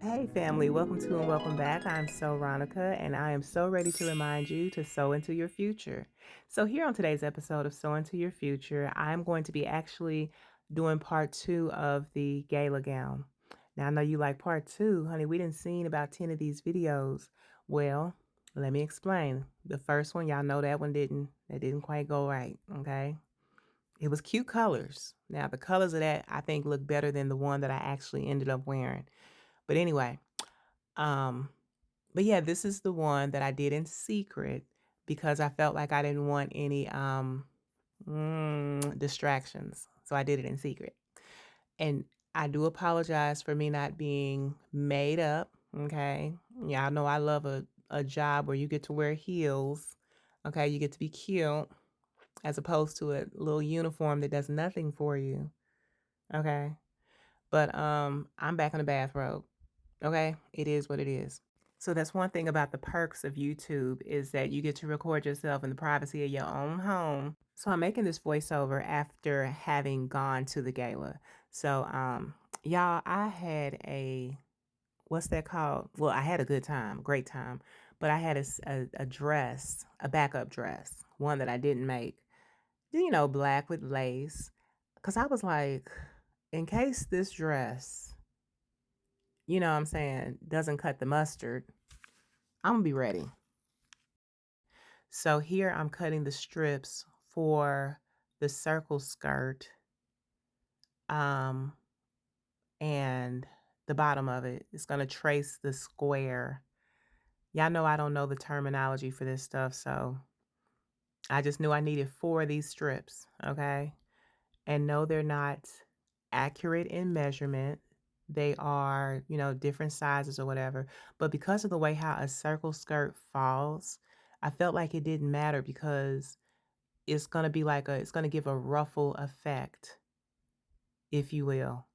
Hey family, welcome to and welcome back. I'm Sew-Ronica and I am so ready to remind you to sow into your future. So here on today's episode of Sow into Your Future, I'm going to be actually doing part two of the gala gown. Now I know you like part two, honey. We didn't seen about 10 of these videos. Well, let me explain. The first one, y'all know that didn't quite go right, okay? It was cute colors. Now the colors of that I think look better than the one that I actually ended up wearing. But anyway, um, but yeah, this is the one that I did in secret because I felt like I didn't want any distractions. So I did it in secret. And I do apologize for me not being made up. Okay. Y'all know I love a job where you get to wear heels. Okay. You get to be cute as opposed to a little uniform that does nothing for you. Okay. But I'm back in the bathrobe. Okay. It is what it is. So that's one thing about the perks of YouTube is that you get to record yourself in the privacy of your own home. So I'm making this voiceover after having gone to the gala. So y'all, I had a what's that called? Well, I had a good time, great time, but I had a dress, a backup dress, one that I didn't make. Black with lace. Cause I was like, in case this dress, what I'm saying, doesn't cut the mustard, I'm gonna be ready. So here I'm cutting the strips for the circle skirt, um, and the bottom of it is gonna trace the square. Y'all know I don't know the terminology for this stuff, so I just knew I needed four of these strips, okay? And no, they're not accurate in measurement. They are, different sizes or whatever. But because of the way how a circle skirt falls, I felt like it didn't matter because it's gonna give a ruffle effect, if you will.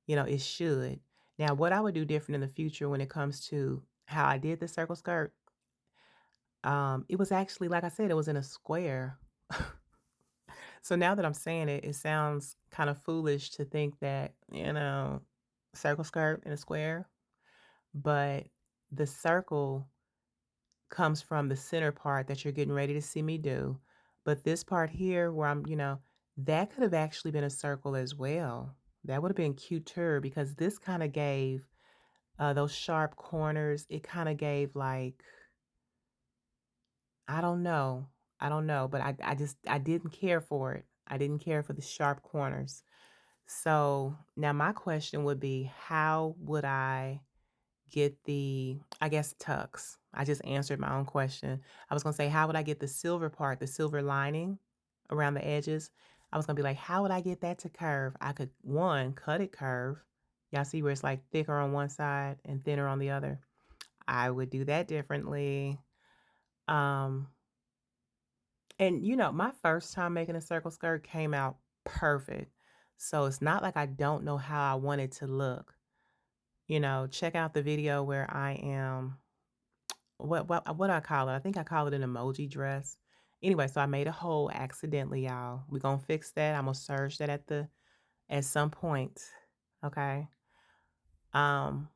It should. Now, what I would do different in the future when it comes to how I did the circle skirt, it was actually, like I said, it was in a square. So now that I'm saying it, it sounds kind of foolish to think that, circle skirt in a square, but the circle comes from the center part that you're getting ready to see me do. But this part here where that could have actually been a circle as well. That would have been cuter because this kind of gave those sharp corners. It kind of gave like, I don't know. I don't know, but I didn't care for it. I didn't care for the sharp corners. So now my question would be, how would I get the, I guess, tucks? I just answered my own question. I was gonna say, how would I get the silver part, the silver lining around the edges? I was gonna be like, how would I get that to curve? I could, one, cut it curve. Y'all see where it's like thicker on one side and thinner on the other? I would do that differently. Um, and my first time making a circle skirt came out perfect. So it's not like I don't know how I want it to look. Check out the video where I am what I call it? I think I call it an emoji dress. Anyway, so I made a hole accidentally, y'all. We're gonna fix that. I'm gonna serge that at some point. Okay. Um,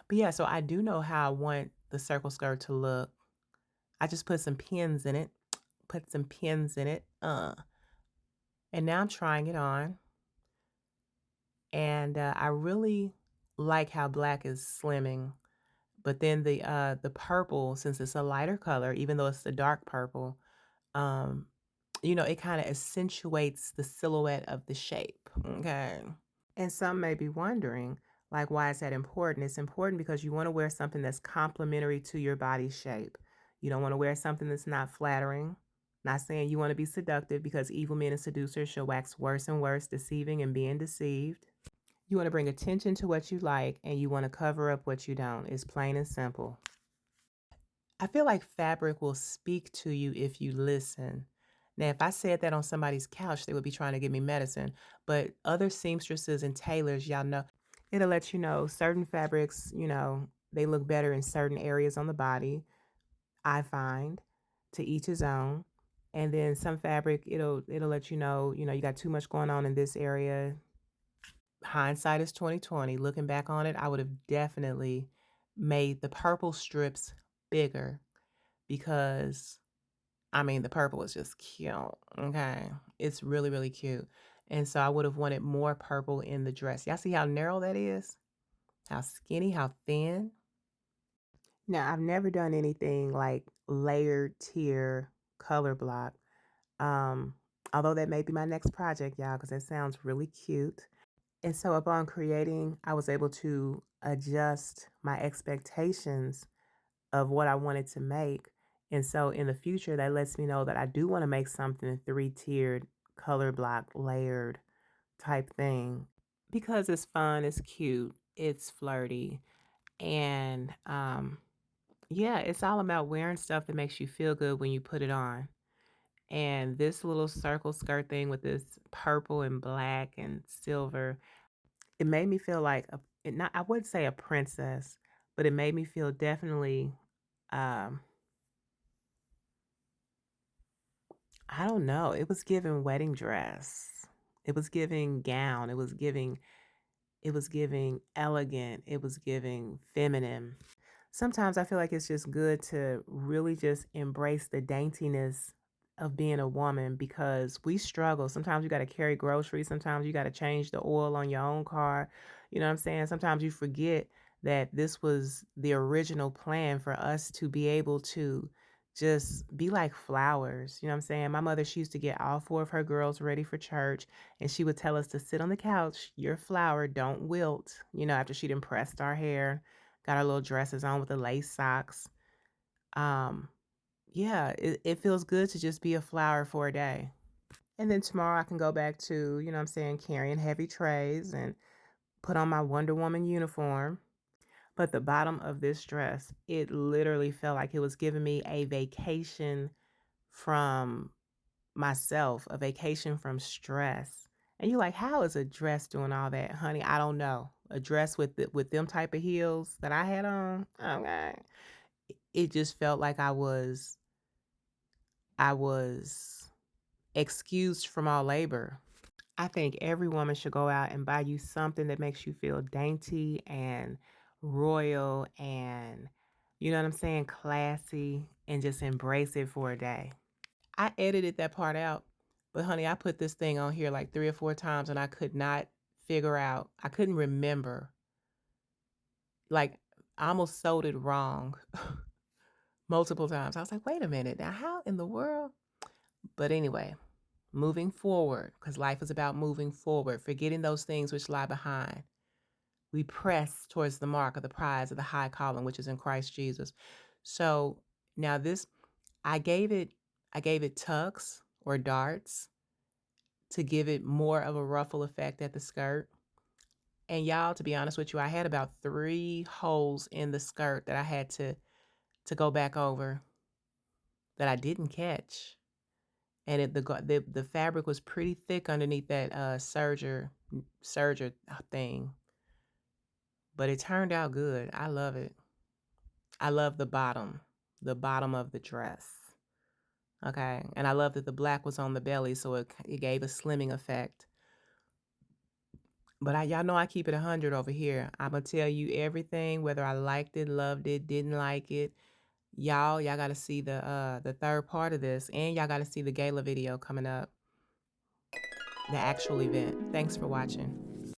but yeah, so I do know how I want the circle skirt to look. I just put some pins in it. Put some pins in it. And now I'm trying it on. And I really like how black is slimming. But then the purple, since it's a lighter color, even though it's a dark purple, um, it kind of accentuates the silhouette of the shape. Okay. And some may be wondering, like, why is that important? It's important because you want to wear something that's complementary to your body shape. You don't want to wear something that's not flattering. Not saying you want to be seductive because evil men and seducers shall wax worse and worse, deceiving and being deceived. You want to bring attention to what you like and you want to cover up what you don't. It's plain and simple. I feel like fabric will speak to you if you listen. Now, if I said that on somebody's couch, they would be trying to give me medicine. But other seamstresses and tailors, y'all know, it'll let you know certain fabrics, they look better in certain areas on the body, I find, to each his own. And then some fabric, it'll let you know, you got too much going on in this area. hindsight is 2020. Looking back on it, I would have definitely made the purple strips bigger because I mean, the purple is just cute, okay? It's really, really cute. And so I would have wanted more purple in the dress. Y'all see how narrow that is? How skinny, how thin? Now, I've never done anything like layered tier color block. Um, Although that may be my next project, y'all, because that sounds really cute. And so upon creating, I was able to adjust my expectations of what I wanted to make. And so in the future, that lets me know that I do want to make something three-tiered, color block, layered type thing because it's fun, it's cute, it's flirty, and yeah, it's all about wearing stuff that makes you feel good when you put it on. And this little circle skirt thing with this purple and black and silver, it made me feel like not I wouldn't say a princess, but it made me feel definitely um I don't know. It was giving wedding dress. It was giving gown. It was giving elegant. It was giving feminine. Sometimes I feel like it's just good to really just embrace the daintiness of being a woman because we struggle. Sometimes you got to carry groceries. Sometimes you got to change the oil on your own car. You know what I'm saying? Sometimes you forget that this was the original plan for us to be able to just be like flowers. You know what I'm saying? My mother, she used to get all four of her girls ready for church and she would tell us to sit on the couch. Your flower don't wilt, after she'd impressed our hair, got our little dresses on with the lace socks. Um, yeah, it feels good to just be a flower for a day. And then tomorrow I can go back to, what I'm saying, carrying heavy trays and put on my Wonder Woman uniform. But the bottom of this dress, it literally felt like it was giving me a vacation from myself, a vacation from stress. And you're like, how is a dress doing all that, honey? I don't know. A dress with them type of heels that I had on. Okay. It just felt like I was excused from all labor. I think every woman should go out and buy you something that makes you feel dainty and royal and you know what I'm saying, classy and just embrace it for a day. I edited that part out, but honey, I put this thing on here like 3 or 4 times and I could not figure out. I couldn't remember. Like I almost sewed it wrong multiple times. I was like, "Wait a minute. Now how in the world?" But anyway, moving forward, because life is about moving forward, forgetting those things which lie behind. We press towards the mark of the prize of the high calling, which is in Christ Jesus. So now this, I gave it, I gave it tucks or darts to give it more of a ruffle effect at the skirt. And y'all, to be honest with you, I had about 3 holes in the skirt that I had to go back over that I didn't catch. And the fabric was pretty thick underneath that serger thing, but it turned out good. I love it. I love the bottom of the dress. Okay, and I love that the black was on the belly, so it gave a slimming effect. But y'all know I keep it 100 over here. I'm gonna tell you everything, whether I liked it, loved it, didn't like it. Y'all got to see the third part of this, and y'all got to see the gala video coming up, the actual event. Thanks for watching.